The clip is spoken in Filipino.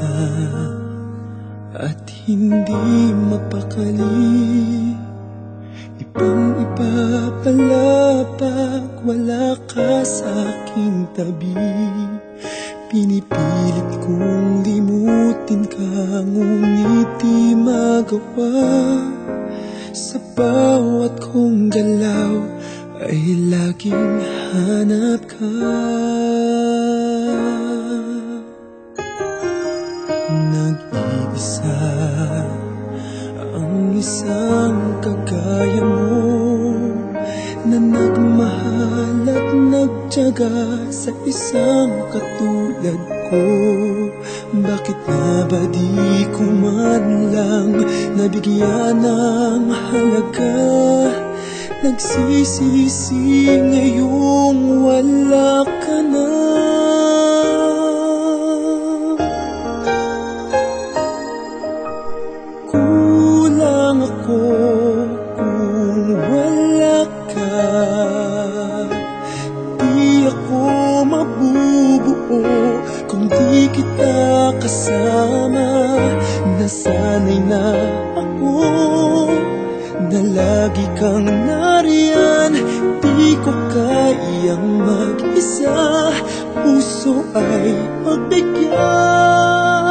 mag-isa at hindi mapakali. Ibang-iba pala pag wala ka sa aking tabi. Pinipilit kong limutin ka, ngunit di magawa. Sa bawat kong galaw ay laging hanap ka. Nag-iisa ang isang kagaya mo, na nagmahal at nagtiyaga sa isang katulad ko. Bakit nga ba di ko man lang nabigyan ng halaga? Nagsisisi ngayong wala ka na. Kulang ako kung wala ka. Di ako mabubuo kung di kita kasama. Nasanay na ako na lagi kang nariyan. Di ko kayang mag-isa, puso ay magbigyan.